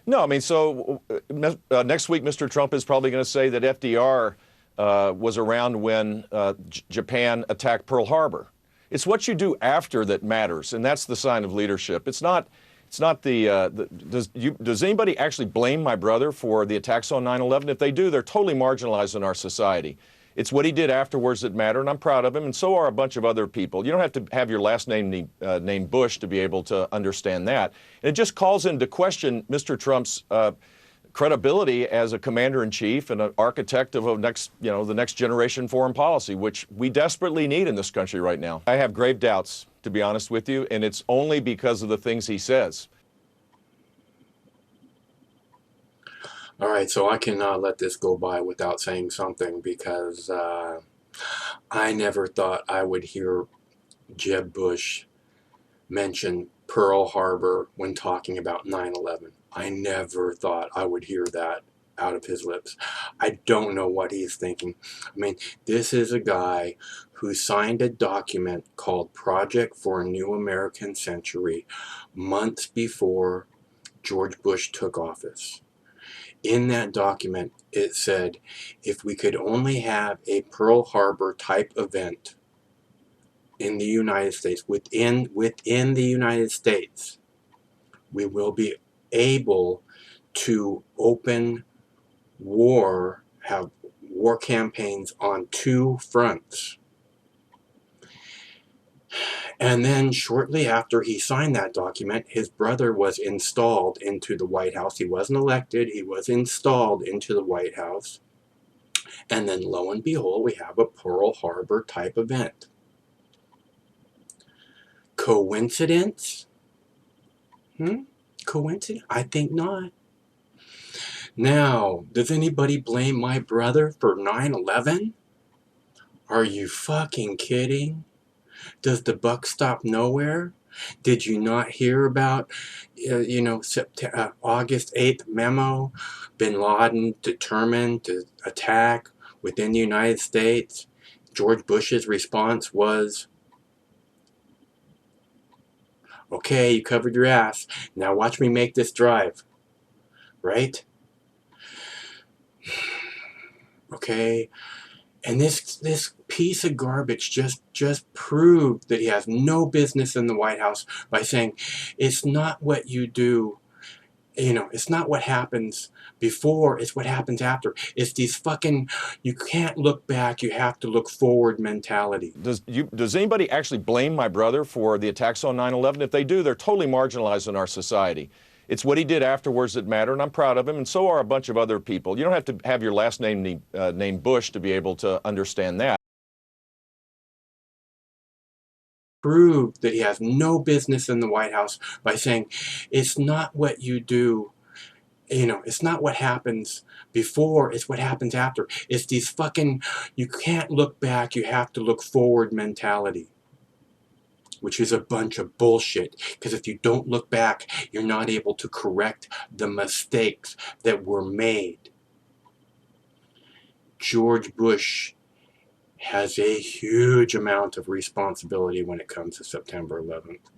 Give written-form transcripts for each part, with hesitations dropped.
No, I mean, so next week, Mr. Trump is probably going to say that FDR was around when Japan attacked Pearl Harbor. It's what you do after that matters, and that's the sign of leadership. It's not. It's not does anybody actually blame my brother for the attacks on 9/11? If they do, they're totally marginalized in our society. It's what he did afterwards that mattered, and I'm proud of him, and so are a bunch of other people. You don't have to have your last name named Bush to be able to understand that. And it just calls into question Mr. Trump's credibility as a commander-in-chief and an architect of the next generation foreign policy, which we desperately need in this country right now. I have grave doubts, to be honest with you, and it's only because of the things he says. All right, so I cannot let this go by without saying something because I never thought I would hear Jeb Bush mention Pearl Harbor when talking about 9/11. I never thought I would hear that out of his lips. I don't know what he's thinking. I mean, this is a guy who signed a document called Project for a New American Century months before George Bush took office. In that document, it said, if we could only have a Pearl Harbor type event in the United States, within the United States, we will be able to open have war campaigns on two fronts. And then shortly after he signed that document, his brother was installed into the White House. He wasn't elected, he was installed into the White House. And then lo and behold, we have a Pearl Harbor type event. Coincidence? Coincidence? I think not. Now, does anybody blame my brother for 9/11? Are you fucking kidding? Does the buck stop nowhere? Did you not hear about, August 8th memo? Bin Laden determined to attack within the United States. George Bush's response was, okay, you covered your ass. Now watch me make this drive. Right? Okay? And this piece of garbage just proved that he has no business in the White House by saying, it's not what you do, it's not what happens before, it's what happens after. It's these fucking, you can't look back, you have to look forward mentality. Does anybody actually blame my brother for the attacks on 9/11? If they do, they're totally marginalized in our society. It's what he did afterwards that mattered, and I'm proud of him, and so are a bunch of other people. You don't have to have your last name named Bush to be able to understand that. Proved that he has no business in the White House by saying, it's not what you do, it's not what happens before, it's what happens after. It's these fucking, you can't look back, you have to look forward mentality. Which is a bunch of bullshit. Because if you don't look back, you're not able to correct the mistakes that were made. George Bush has a huge amount of responsibility when it comes to September 11th.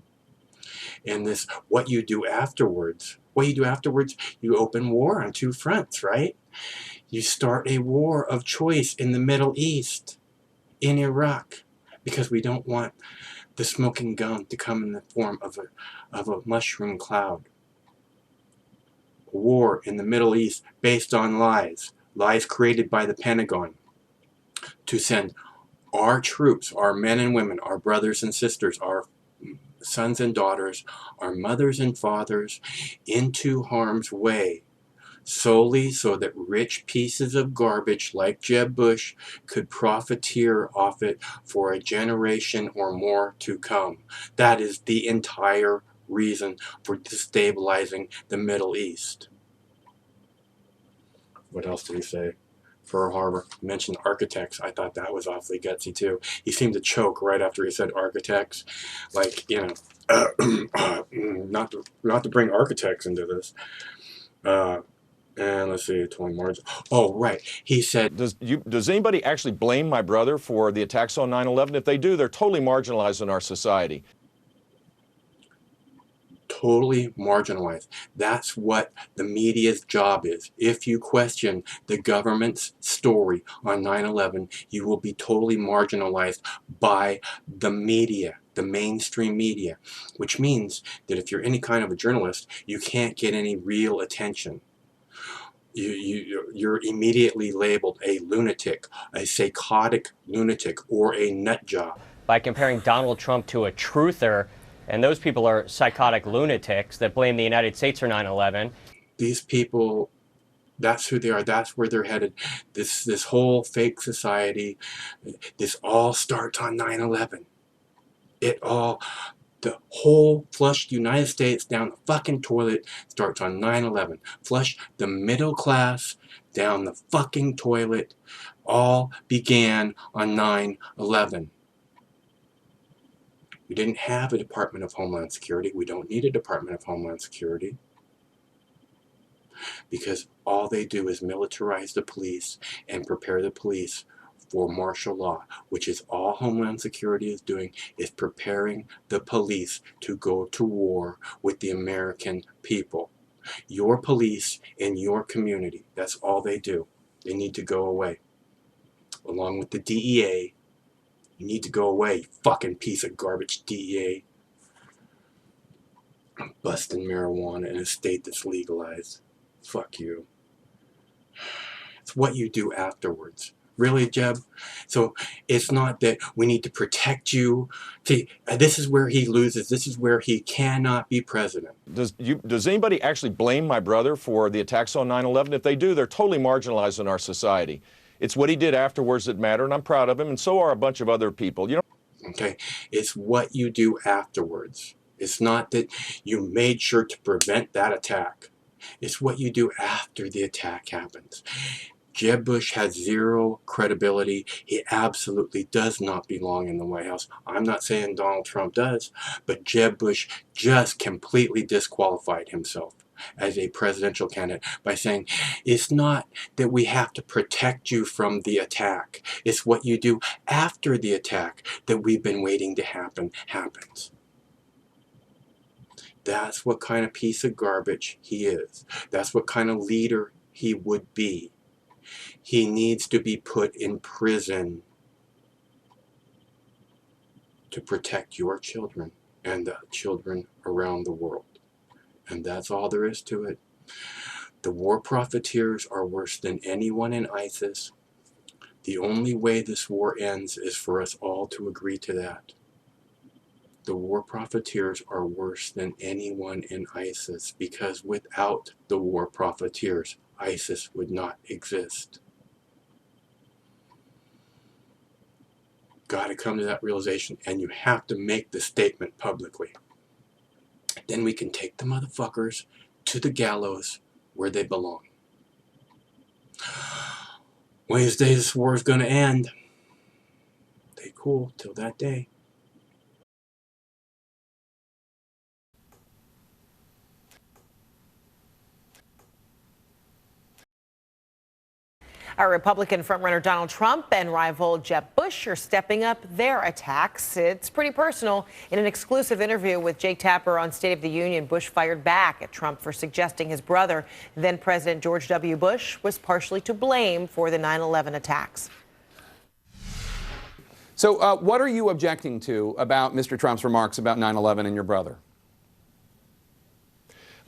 And this, what you do afterwards, you open war on two fronts, right? You start a war of choice in the Middle East, in Iraq, because we don't want the smoking gun to come in the form of a mushroom cloud. A war in the Middle East based on lies created by the Pentagon to send our troops, our men and women, our brothers and sisters, our sons and daughters, our mothers and fathers into harm's way, solely so that rich pieces of garbage like Jeb Bush could profiteer off it for a generation or more to come. That is the entire reason for destabilizing the Middle East. What else did he say? Pearl Harbor. He mentioned architects. I thought that was awfully gutsy too. He seemed to choke right after he said architects. Like, not to bring architects into this. And let's see, 20 March. Oh, right. He said, does anybody actually blame my brother for the attacks on 9/11? If they do, they're totally marginalized in our society. totally marginalized. That's what the media's job is. If you question the government's story on 9/11, you will be totally marginalized by the media, the mainstream media, which means that if you're any kind of a journalist, you can't get any real attention. You're immediately labeled a lunatic, a psychotic lunatic, or a nut job. By comparing Donald Trump to a truther, and those people are psychotic lunatics that blame the United States for 9/11. These people, that's who they are. That's where they're headed. This whole fake society, this all starts on 9/11. The whole flushed United States down the fucking toilet starts on 9/11. Flush the middle class down the fucking toilet all began on 9/11. We didn't have a Department of Homeland Security. We don't need a Department of Homeland Security, because all they do is militarize the police and prepare the police for martial law, which is all Homeland Security is doing, is preparing the police to go to war with the American people. Your police in your community, that's all they do. They need to go away. Along with the DEA, you need to go away, you fucking piece of garbage, DEA. Busting marijuana in a state that's legalized. Fuck you. It's what you do afterwards. Really, Jeb? So it's not that we need to protect you. See, this is where he loses. This is where he cannot be president. Does anybody actually blame my brother for the attacks on 9/11? If they do, they're totally marginalized in our society. It's what he did afterwards that mattered, and I'm proud of him, and so are a bunch of other people. You know. Okay? It's what you do afterwards. It's not that you made sure to prevent that attack. It's what you do after the attack happens. Jeb Bush has zero credibility. He absolutely does not belong in the White House. I'm not saying Donald Trump does, but Jeb Bush just completely disqualified himself as a presidential candidate by saying, it's not that we have to protect you from the attack. It's what you do after the attack that we've been waiting to happen happens. That's what kind of piece of garbage he is. That's what kind of leader he would be. He needs to be put in prison to protect your children and the children around the world. And that's all there is to it. The war profiteers are worse than anyone in ISIS. The only way this war ends is for us all to agree to that. The war profiteers are worse than anyone in ISIS, because without the war profiteers, ISIS would not exist. Got to come to that realization, and you have to make the statement publicly. Then we can take the motherfuckers to the gallows where they belong. Wednesday, this war is going to end. Stay cool till that day. Our Republican frontrunner Donald Trump and rival Jeb Bush are stepping up their attacks. It's pretty personal. In an exclusive interview with Jake Tapper on State of the Union, Bush fired back at Trump for suggesting his brother, then President George W. Bush, was partially to blame for the 9/11 attacks. So what are you objecting to about Mr. Trump's remarks about 9/11 and your brother?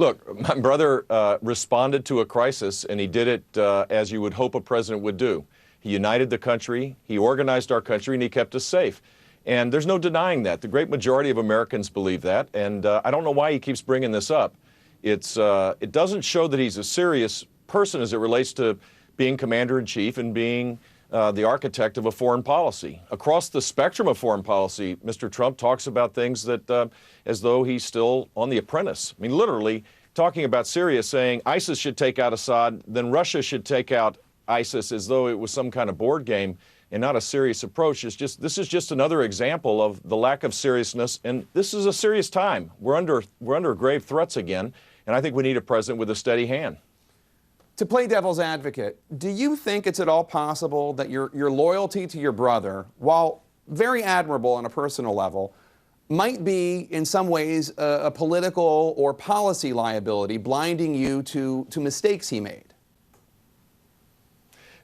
Look, my brother responded to a crisis, and he did it as you would hope a president would do. He united the country, he organized our country, and he kept us safe. And there's no denying that. The great majority of Americans believe that, and I don't know why he keeps bringing this up. It doesn't show that he's a serious person as it relates to being commander-in-chief and being the architect of a foreign policy. Across the spectrum of foreign policy, Mr. Trump talks about things that as though he's still on The Apprentice. I mean, literally talking about Syria, saying ISIS should take out Assad, then Russia should take out ISIS, as though it was some kind of board game and not a serious approach. This is just another example of the lack of seriousness, and this is a serious time. We're under grave threats again, and I think we need a president with a steady hand. To play devil's advocate, do you think it's at all possible that your loyalty to your brother, while very admirable on a personal level, might be, in some ways, a political or policy liability, blinding you to mistakes he made.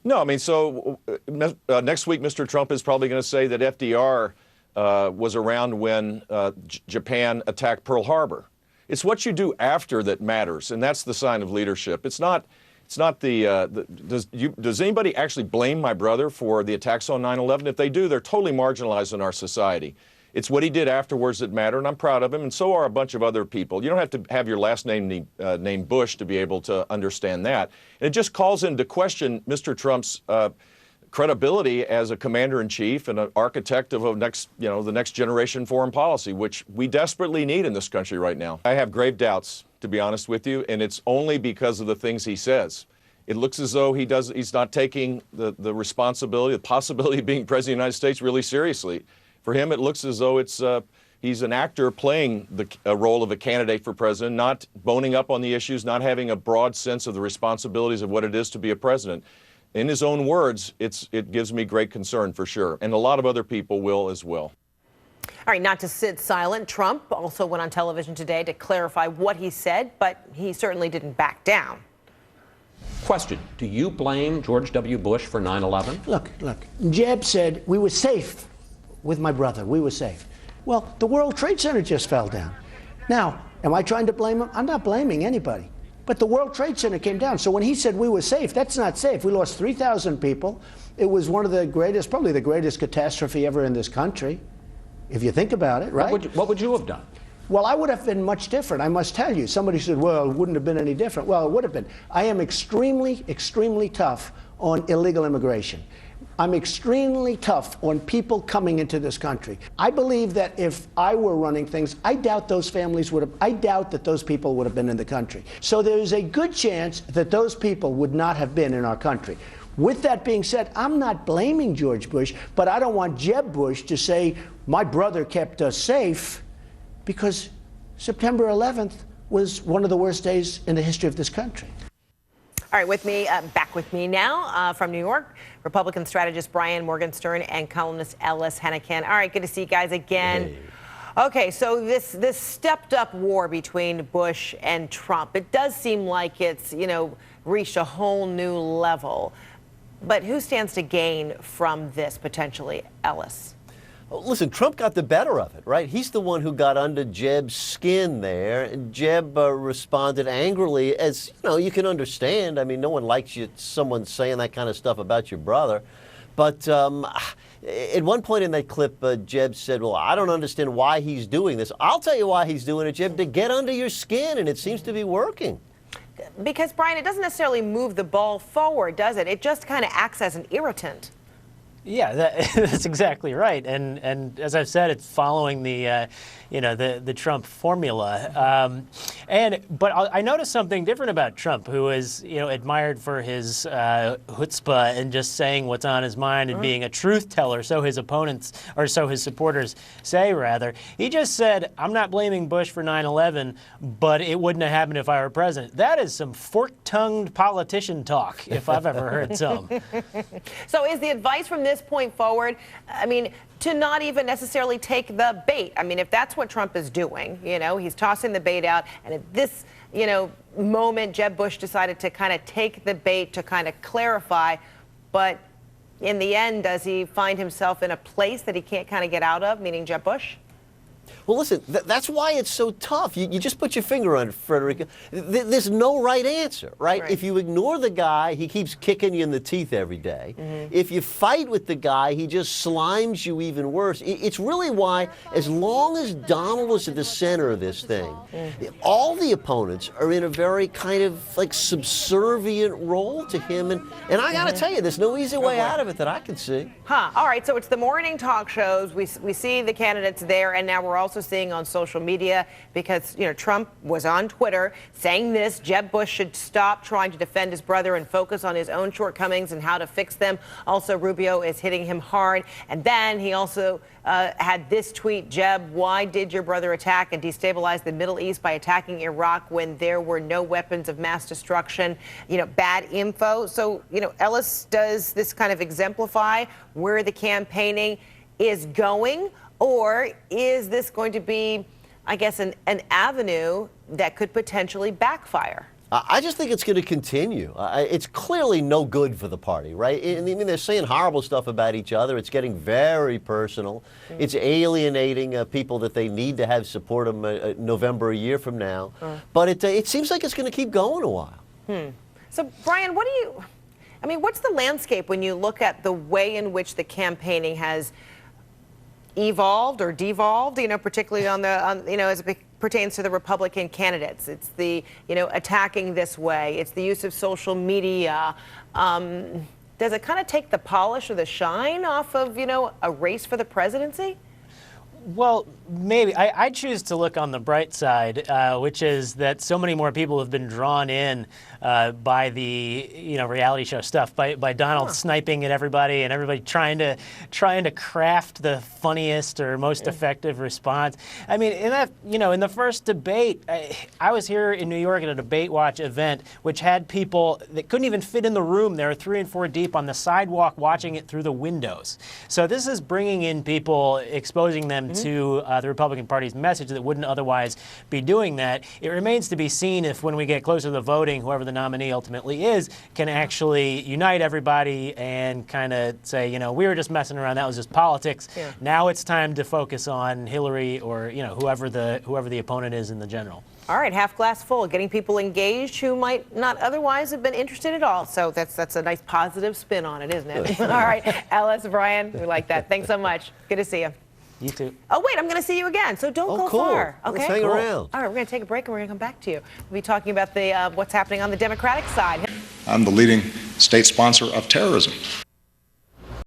No, I mean, so next week, Mr. Trump is probably going to say that FDR was around when Japan attacked Pearl Harbor. It's what you do after that matters, and that's the sign of leadership. It's not does anybody actually blame my brother for the attacks on 9/11? If they do, they're totally marginalized in our society. It's what he did afterwards that matter, and I'm proud of him, and so are a bunch of other people. You don't have to have your last name named Bush to be able to understand that. And it just calls into question Mr. Trump's credibility as a commander-in-chief and an architect of the next generation foreign policy, which we desperately need in this country right now. I have grave doubts, to be honest with you, and it's only because of the things he says. It looks as though he's not taking the responsibility, the possibility of being president of the United States really seriously. For him, it looks as though he's an actor playing a role of a candidate for president, not boning up on the issues, not having a broad sense of the responsibilities of what it is to be a president. In his own words, it gives me great concern for sure, and a lot of other people will as well. All right, not to sit silent, Trump also went on television today to clarify what he said, but he certainly didn't back down. Question, do you blame George W. Bush for 9/11? Look, Jeb said we were safe with my brother. We were safe. Well, the World Trade Center just fell down. Now, am I trying to blame him? I'm not blaming anybody. But the World Trade Center came down. So when he said we were safe, that's not safe. We lost 3,000 people. It was one of the greatest, probably the greatest catastrophe ever in this country, if you think about it, right? What would you have done? Well, I would have been much different, I must tell you. Somebody said, well, it wouldn't have been any different. Well, it would have been. I am extremely, extremely tough on illegal immigration. I'm extremely tough on people coming into this country. I believe that if I were running things, I doubt that those people would have been in the country. So there's a good chance that those people would not have been in our country. With that being said, I'm not blaming George Bush, but I don't want Jeb Bush to say my brother kept us safe, because September 11th was one of the worst days in the history of this country. All right, back with me now from New York, Republican strategist Brian Morgenstern and columnist Ellis Hennigan. All right, good to see you guys again. Hey. Okay, so this stepped-up war between Bush and Trump, it does seem like it's, reached a whole new level. But who stands to gain from this potentially, Ellis? Listen, Trump got the better of it, right? He's the one who got under Jeb's skin there, and Jeb responded angrily, as you can understand. I mean, no one likes someone saying that kind of stuff about your brother. But at one point in that clip, Jeb said, well, I don't understand why he's doing this. I'll tell you why he's doing it, Jeb, to get under your skin, and it seems to be working. Because, Brian, it doesn't necessarily move the ball forward, does it? It just kind of acts as an irritant. Yeah, that's exactly right, and as I've said, it's following the Trump formula. But I noticed something different about Trump, who is admired for his chutzpah and just saying what's on his mind and being a truth teller. So his opponents, or so his supporters say, rather. He just said, "I'm not blaming Bush for 9/11, but it wouldn't have happened if I were president." That is some fork-tongued politician talk, if I've ever heard some. So is the advice from this point forward, I mean, to not even necessarily take the bait? I mean, if that's what Trump is doing, he's tossing the bait out, and at this, moment, Jeb Bush decided to kind of take the bait to kind of clarify, but in the end, does he find himself in a place that he can't kind of get out of, meaning Jeb Bush? Well, listen, that's why it's so tough. You just put your finger on it, Frederica. There's no right answer, right? If you ignore the guy, he keeps kicking you in the teeth every day. If you fight with the guy, he just slimes you even worse. It's really why, as long as Donald is at the center of this thing, all the opponents are in a very kind of like subservient role to him. And I got to tell you, there's no easy way out of it that I can see. All right, so it's the morning talk shows. We see the candidates there, and now we're also seeing on social media, because Trump was on Twitter saying this: Jeb Bush should stop trying to defend his brother and focus on his own shortcomings and how to fix them. Also, Rubio is hitting him hard. And then he also had this tweet: Jeb, why did your brother attack and destabilize the Middle East by attacking Iraq when there were no weapons of mass destruction? Bad info. So, Ellis, does this kind of exemplify where the campaigning is going? Or is this going to be, I guess, an avenue that could potentially backfire? I just think it's going to continue. It's clearly no good for the party, right? I mean, they're saying horrible stuff about each other. It's getting very personal. It's alienating people that they need to have support them November a year from now. But it seems like it's going to keep going a while. So, Brian, what's the landscape when you look at the way in which the campaigning has evolved or devolved, particularly as it pertains to the Republican candidates? It's the, attacking this way. It's the use of social media. Does it kind of take the polish or the shine off of, a race for the presidency? Well, maybe. I choose to look on the bright side, which is that so many more people have been drawn in by the reality show stuff, by Donald sniping at everybody and everybody trying to craft the funniest or most effective response. I mean, in the first debate, I was here in New York at a Debate Watch event, which had people that couldn't even fit in the room. They were 3 and 4 deep on the sidewalk watching it through the windows. So this is bringing in people, exposing them to the Republican Party's message that wouldn't otherwise be doing that. It remains to be seen if, when we get closer to the voting, whoever the nominee ultimately is, can actually unite everybody and kind of say, we were just messing around, that was just politics. Yeah. Now it's time to focus on Hillary or whoever the opponent is in the general. All right, half glass full, getting people engaged who might not otherwise have been interested at all. So that's a nice positive spin on it, isn't it? All right, Ellis, Brian, we like that. Thanks so much. Good to see you. You too. Oh, wait, I'm going to see you again, so don't go cool. far. Okay, Let's hang cool. around. All right, we're going to take a break and we're going to come back to you. We'll be talking about what's happening on the Democratic side. I'm the leading state sponsor of terrorism.